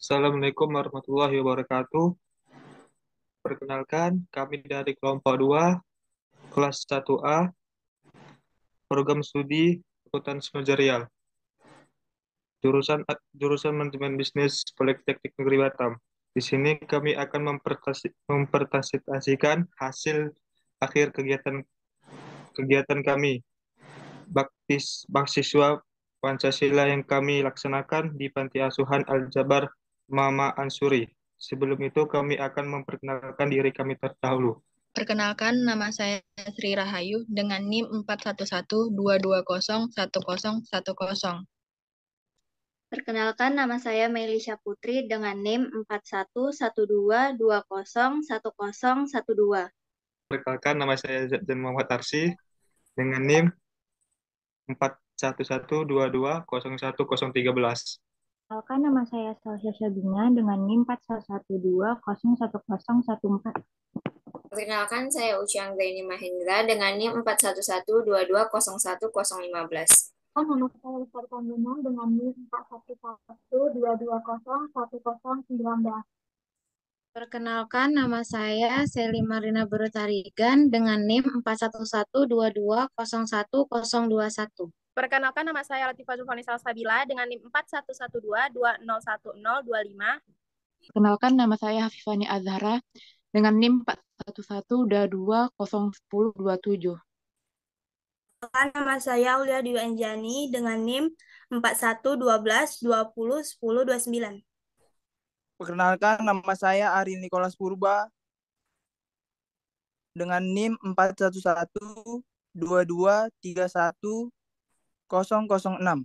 Assalamualaikum warahmatullahi wabarakatuh. Perkenalkan, kami dari kelompok 2, kelas 1A, program studi akuntansi manajerial, jurusan jurusan manajemen bisnis Politeknik Negeri Batam. Di sini kami akan mempresentasikan hasil akhir kegiatan kegiatan kami, mahasiswa Pancasila yang kami laksanakan di Panti Asuhan Al-Jabar Mama Ansuri. Sebelum itu kami akan memperkenalkan diri kami terdahulu. Perkenalkan, nama saya Sri Rahayu dengan NIM 41122010110. Perkenalkan, nama saya Melisha Putri dengan NIM 411220101012. Perkenalkan, nama saya Zain Muhammad Arsi dengan NIM 41122011013. Perkenalkan, nama saya Salsya Sabina dengan NIM 41120101014. Perkenalkan, saya Uciang Zaini Mahendra dengan NIM 41122011015. Nama saya Lestari Tanjungan dengan NIM 4112220101019. Perkenalkan, nama saya Seli Marina Berutarigan dengan NIM 41122011021. Perkenalkan, nama saya Latifah Zulfani Salsabila dengan NIM 41122201025. Perkenalkan, nama saya Hafifani Azhara dengan NIM 41122201027. Perkenalkan, nama saya Aulia Dwi Anjani dengan NIM 411220101029. Perkenalkan, nama saya Ari Nikolas Purba dengan NIM 41122310006.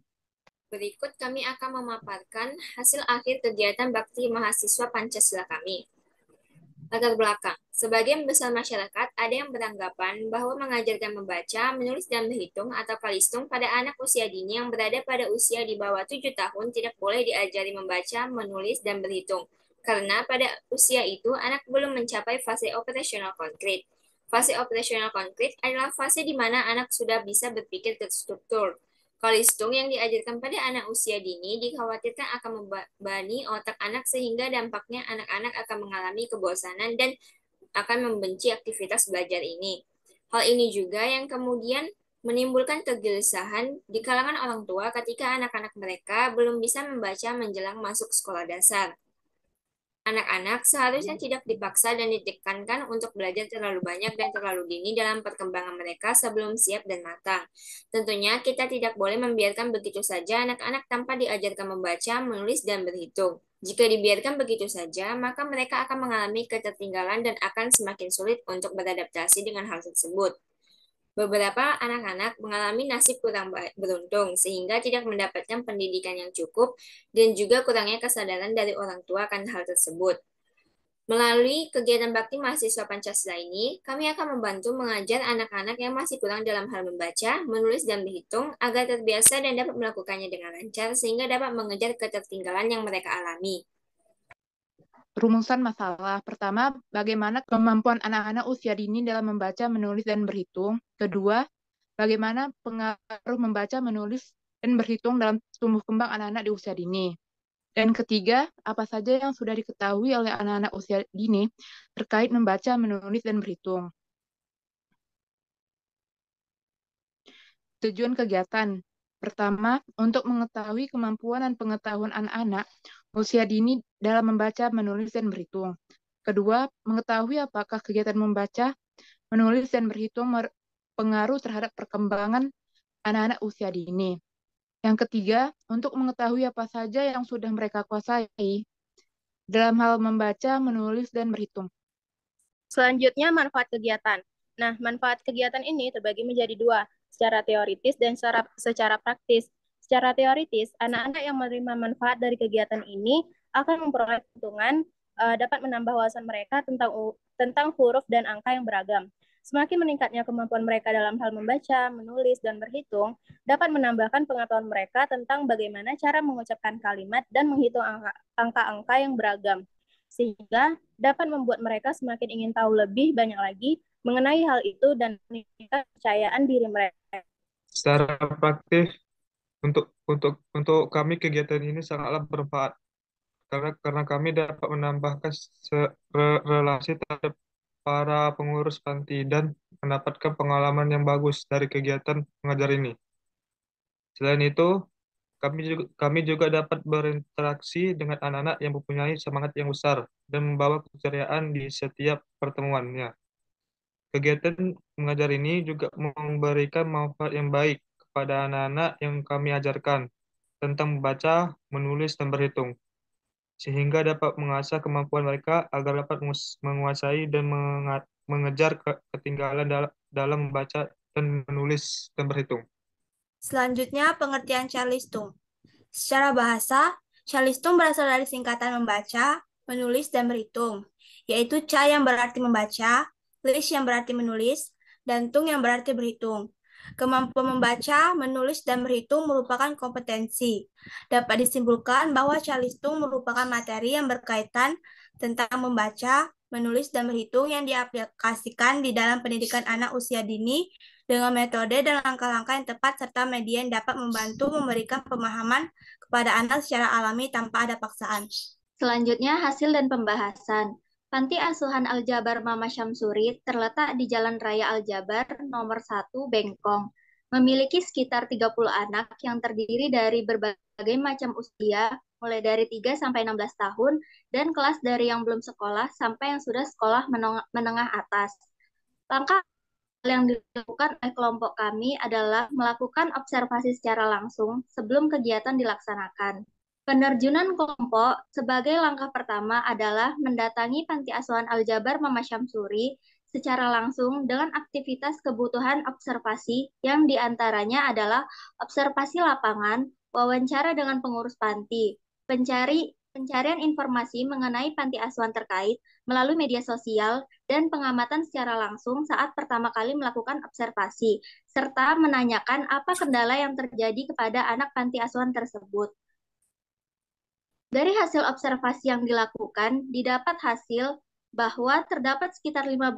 Berikut kami akan memaparkan hasil akhir kegiatan bakti mahasiswa Pancasila kami. Latar belakang. Sebagian besar masyarakat ada yang beranggapan bahwa mengajarkan membaca, menulis, dan berhitung atau kalistung pada anak usia dini yang berada pada usia di bawah 7 tahun tidak boleh diajari membaca, menulis, dan berhitung. Karena pada usia itu anak belum mencapai fase operasional konkret. Fase operasional konkret adalah fase di mana anak sudah bisa berpikir terstruktur. Kalistung yang diajarkan pada anak usia dini dikhawatirkan akan membebani otak anak sehingga dampaknya anak-anak akan mengalami kebosanan dan akan membenci aktivitas belajar ini. Hal ini juga yang kemudian menimbulkan kegelisahan di kalangan orang tua ketika anak-anak mereka belum bisa membaca menjelang masuk sekolah dasar. Anak-anak seharusnya tidak dipaksa dan ditekankan untuk belajar terlalu banyak dan terlalu dini dalam perkembangan mereka sebelum siap dan matang. Tentunya kita tidak boleh membiarkan begitu saja anak-anak tanpa diajarkan membaca, menulis, dan berhitung. Jika dibiarkan begitu saja, maka mereka akan mengalami ketertinggalan dan akan semakin sulit untuk beradaptasi dengan hal tersebut. Beberapa anak-anak mengalami nasib kurang beruntung sehingga tidak mendapatkan pendidikan yang cukup dan juga kurangnya kesadaran dari orang tua akan hal tersebut. Melalui kegiatan bakti mahasiswa Pancasila ini, kami akan membantu mengajar anak-anak yang masih kurang dalam hal membaca, menulis, dan berhitung agar terbiasa dan dapat melakukannya dengan lancar sehingga dapat mengejar ketertinggalan yang mereka alami. Rumusan masalah. Pertama, bagaimana kemampuan anak-anak usia dini dalam membaca, menulis, dan berhitung. Kedua, bagaimana pengaruh membaca, menulis, dan berhitung dalam tumbuh kembang anak-anak di usia dini. Dan ketiga, apa saja yang sudah diketahui oleh anak-anak usia dini terkait membaca, menulis, dan berhitung. Tujuan kegiatan. Pertama, untuk mengetahui kemampuan dan pengetahuan anak-anak usia dini dalam membaca, menulis, dan berhitung. Kedua, mengetahui apakah kegiatan membaca, menulis, dan berhitung berpengaruh terhadap perkembangan anak-anak usia dini. Yang ketiga, untuk mengetahui apa saja yang sudah mereka kuasai dalam hal membaca, menulis, dan berhitung. Selanjutnya, manfaat kegiatan. Nah, manfaat kegiatan ini terbagi menjadi dua, secara teoritis dan secara praktis. Secara teoritis, anak-anak yang menerima manfaat dari kegiatan ini akan memperoleh keuntungan, dapat menambah wawasan mereka tentang huruf dan angka yang beragam. Semakin meningkatnya kemampuan mereka dalam hal membaca, menulis, dan berhitung, dapat menambahkan pengetahuan mereka tentang bagaimana cara mengucapkan kalimat dan menghitung angka-angka yang beragam, sehingga dapat membuat mereka semakin ingin tahu lebih banyak lagi mengenai hal itu dan meningkatkan kepercayaan diri mereka. Secara praktis, untuk kami kegiatan ini sangatlah bermanfaat karena kami dapat menambahkan relasi terhadap para pengurus panti dan mendapatkan pengalaman yang bagus dari kegiatan mengajar ini. Selain itu, kami juga dapat berinteraksi dengan anak-anak yang mempunyai semangat yang besar dan membawa keceriaan di setiap pertemuannya. Kegiatan mengajar ini juga memberikan manfaat yang baik kepada anak-anak yang kami ajarkan tentang membaca, menulis, dan berhitung, sehingga dapat mengasah kemampuan mereka agar dapat menguasai dan mengejar ketinggalan dalam membaca dan menulis dan berhitung. Selanjutnya, pengertian Charlistung. Secara bahasa, Charlistung berasal dari singkatan membaca, menulis, dan berhitung, yaitu ca yang berarti membaca, lis yang berarti menulis, dan tung yang berarti berhitung. Kemampuan membaca, menulis, dan berhitung merupakan kompetensi. Dapat disimpulkan bahwa Charlistung merupakan materi yang berkaitan tentang membaca, menulis, dan berhitung yang diaplikasikan di dalam pendidikan anak usia dini dengan metode dan langkah-langkah yang tepat serta media yang dapat membantu memberikan pemahaman kepada anak secara alami tanpa ada paksaan. Selanjutnya, hasil dan pembahasan. Panti Asuhan Al-Jabar Mama Syamsuri terletak di Jalan Raya Al-Jabar nomor 1 Bengkong. Memiliki sekitar 30 anak yang terdiri dari berbagai macam usia, mulai dari 3 sampai 16 tahun, dan kelas dari yang belum sekolah sampai yang sudah sekolah menengah atas. Langkah yang dilakukan oleh kelompok kami adalah melakukan observasi secara langsung sebelum kegiatan dilaksanakan. Penerjunan kelompok sebagai langkah pertama adalah mendatangi Panti Asuhan Al-Jabar Mama Syamsuri secara langsung dengan aktivitas kebutuhan observasi yang diantaranya adalah observasi lapangan, wawancara dengan pengurus panti, pencarian informasi mengenai panti asuhan terkait melalui media sosial, dan pengamatan secara langsung saat pertama kali melakukan observasi, serta menanyakan apa kendala yang terjadi kepada anak panti asuhan tersebut. Dari hasil observasi yang dilakukan, didapat hasil bahwa terdapat sekitar 15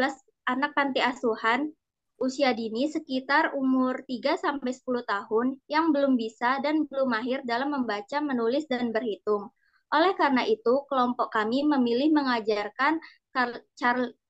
anak panti asuhan usia dini sekitar umur 3-10 tahun yang belum bisa dan belum mahir dalam membaca, menulis, dan berhitung. Oleh karena itu, kelompok kami memilih mengajarkan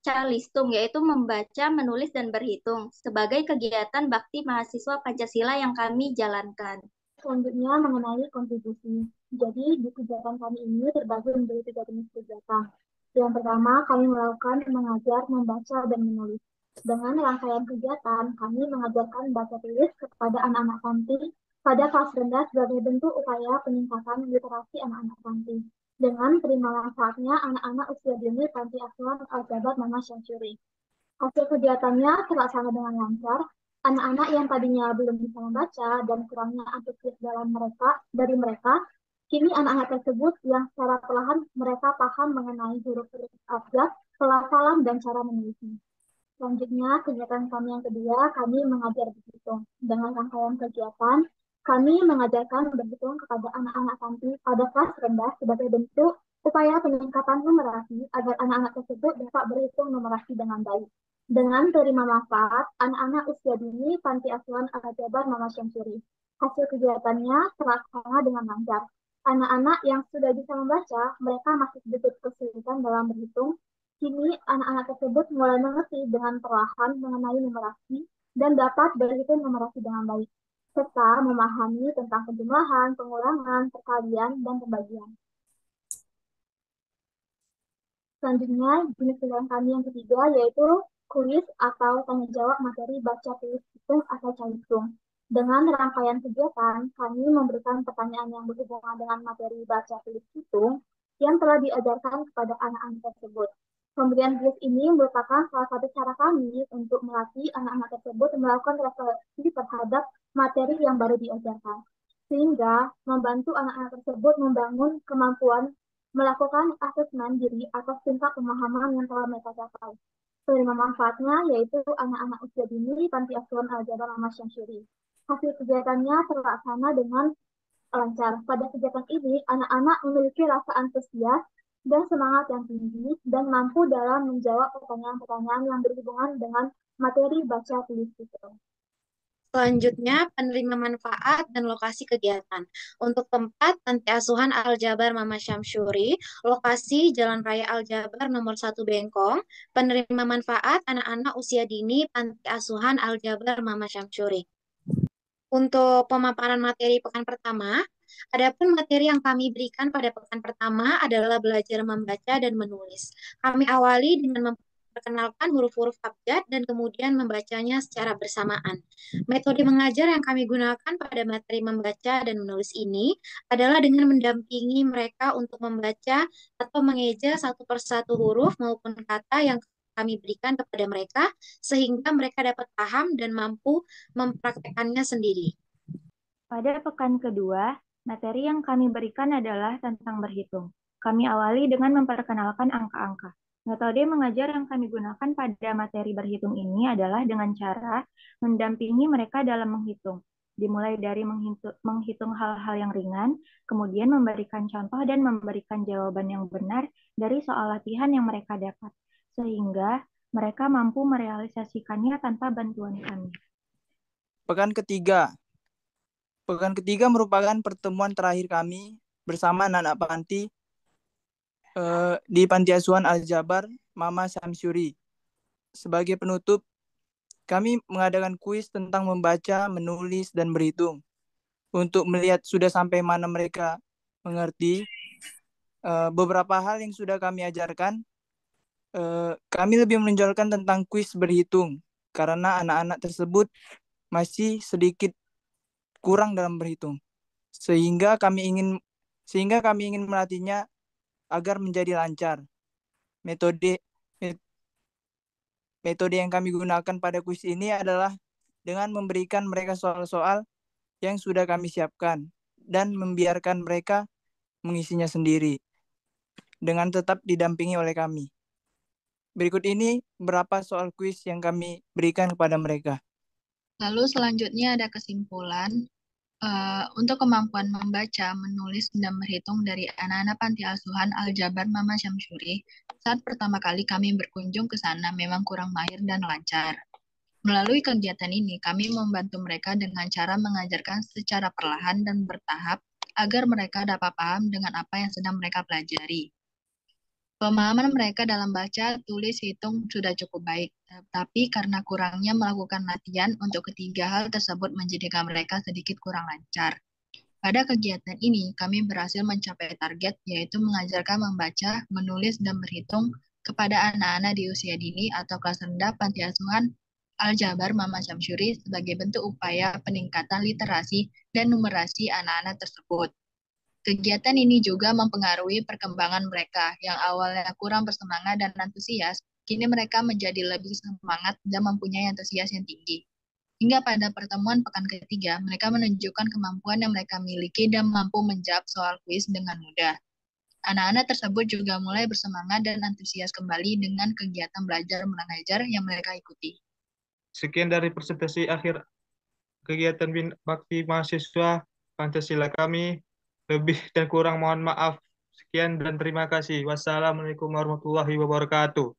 Charlistung, yaitu membaca, menulis, dan berhitung, sebagai kegiatan bakti mahasiswa Pancasila yang kami jalankan. Selanjutnya mengenai kontribusi. Jadi di kegiatan kami ini terbagi menjadi 3 jenis kegiatan. Yang pertama, kami melakukan mengajar, membaca, dan menulis. Dengan rangkaian kegiatan, kami mengajarkan baca tulis kepada anak-anak panti pada kelas rendah sebagai bentuk upaya peningkatan literasi anak-anak panti. Dengan terima manfaatnya anak-anak usia dini Panti Asuhan Al-Jabar Mama Syamsuri. Hasil kegiatannya terlaksana dengan lancar. Anak-anak yang tadinya belum bisa membaca dan kurangnya antusias dari mereka, kini anak-anak tersebut yang secara perlahan mereka paham mengenai huruf-huruf abjad, pelafalan, dan cara menulisnya. Selanjutnya, kegiatan kami yang kedua, kami mengajar berhitung. Dengan rangkaian kegiatan, kami mengajarkan berhitung kepada anak-anak panti pada kelas rendah sebagai bentuk upaya peningkatan numerasi agar anak-anak tersebut dapat berhitung numerasi dengan baik. Dengan terima manfaat, anak-anak usia dini Panti Asuhan Al-Jabar Mama Syamsuri. Hasil kegiatannya terlaksana dengan lancar. Anak-anak yang sudah bisa membaca, mereka masih sedikit kesulitan dalam berhitung. Kini anak-anak tersebut mulai mengerti dengan perlahan mengenai numerasi dan dapat berhitung numerasi dengan baik, serta memahami tentang penjumlahan, pengulangan, perkalian, dan pembagian. Selanjutnya, jenis kegiatan kami yang ketiga yaitu kuis atau tanya jawab materi baca tulis hitung atau Charlistung. Dengan rangkaian kegiatan, kami memberikan pertanyaan yang berhubungan dengan materi baca tulis hitung yang telah diajarkan kepada anak-anak tersebut. Pemberian kuis ini merupakan salah satu cara kami untuk melatih anak-anak tersebut melakukan refleksi terhadap materi yang baru diajarkan, sehingga membantu anak-anak tersebut membangun kemampuan melakukan asesmen diri atas tingkat pemahaman yang telah mereka capai. Penerima manfaatnya yaitu anak-anak usia dini Panti Asuhan Al-Jabar Mama Syamsuri. Hasil kegiatannya terlaksana dengan lancar. Pada kegiatan ini, anak-anak memiliki rasa antusias dan semangat yang tinggi dan mampu dalam menjawab pertanyaan-pertanyaan yang berhubungan dengan materi baca tulis itu. Selanjutnya, penerima manfaat dan lokasi kegiatan. Untuk tempat, Panti Asuhan Al-Jabar Mama Syamsuri, lokasi Jalan Raya Al-Jabar nomor 1 Bengkong, penerima manfaat anak-anak usia dini Panti Asuhan Al-Jabar Mama Syamsuri. Untuk pemaparan materi pekan pertama, adapun materi yang kami berikan pada pekan pertama adalah belajar membaca dan menulis. Kami awali dengan memperkenalkan huruf-huruf abjad dan kemudian membacanya secara bersamaan. Metode mengajar yang kami gunakan pada materi membaca dan menulis ini adalah dengan mendampingi mereka untuk membaca atau mengeja satu persatu huruf maupun kata yang kami berikan kepada mereka sehingga mereka dapat paham dan mampu mempraktekannya sendiri. Pada pekan kedua, materi yang kami berikan adalah tentang berhitung. Kami awali dengan memperkenalkan angka-angka. Metode mengajar yang kami gunakan pada materi berhitung ini adalah dengan cara mendampingi mereka dalam menghitung. Dimulai dari menghitung hal-hal yang ringan, kemudian memberikan contoh dan memberikan jawaban yang benar dari soal latihan yang mereka dapat, sehingga mereka mampu merealisasikannya tanpa bantuan kami. Pekan ketiga merupakan pertemuan terakhir kami bersama anak-anak panti di Panti Asuhan Al-Jabar Mama Syamsuri. Sebagai penutup, kami mengadakan kuis tentang membaca, menulis, dan berhitung. Untuk melihat sudah sampai mana mereka mengerti, beberapa hal yang sudah kami ajarkan, kami lebih menonjolkan tentang kuis berhitung, karena anak-anak tersebut masih sedikit kurang dalam berhitung. Sehingga kami ingin melatihnya agar menjadi lancar. Metode yang kami gunakan pada kuis ini adalah dengan memberikan mereka soal-soal yang sudah kami siapkan dan membiarkan mereka mengisinya sendiri dengan tetap didampingi oleh kami. Berikut ini beberapa soal kuis yang kami berikan kepada mereka. Lalu selanjutnya ada kesimpulan. Untuk kemampuan membaca, menulis, dan berhitung dari anak-anak Panti Asuhan Al-Jabar Mama Syamsuri, saat pertama kali kami berkunjung ke sana memang kurang mahir dan lancar. Melalui kegiatan ini, kami membantu mereka dengan cara mengajarkan secara perlahan dan bertahap agar mereka dapat paham dengan apa yang sedang mereka pelajari. Pemahaman mereka dalam baca, tulis, hitung sudah cukup baik, tapi karena kurangnya melakukan latihan untuk ketiga hal tersebut menjadikan mereka sedikit kurang lancar. Pada kegiatan ini, kami berhasil mencapai target, yaitu mengajarkan membaca, menulis, dan berhitung kepada anak-anak di usia dini atau kelas rendah Panti Asuhan Al-Jabar Mama Syamsuri sebagai bentuk upaya peningkatan literasi dan numerasi anak-anak tersebut. Kegiatan ini juga mempengaruhi perkembangan mereka yang awalnya kurang bersemangat dan antusias, kini mereka menjadi lebih semangat dan mempunyai antusias yang tinggi. Hingga pada pertemuan pekan ketiga, mereka menunjukkan kemampuan yang mereka miliki dan mampu menjawab soal kuis dengan mudah. Anak-anak tersebut juga mulai bersemangat dan antusias kembali dengan kegiatan belajar mengajar yang mereka ikuti. Sekian dari presentasi akhir kegiatan bakti mahasiswa Pancasila kami. Lebih dan kurang mohon maaf. Sekian dan terima kasih. Wassalamualaikum warahmatullahi wabarakatuh.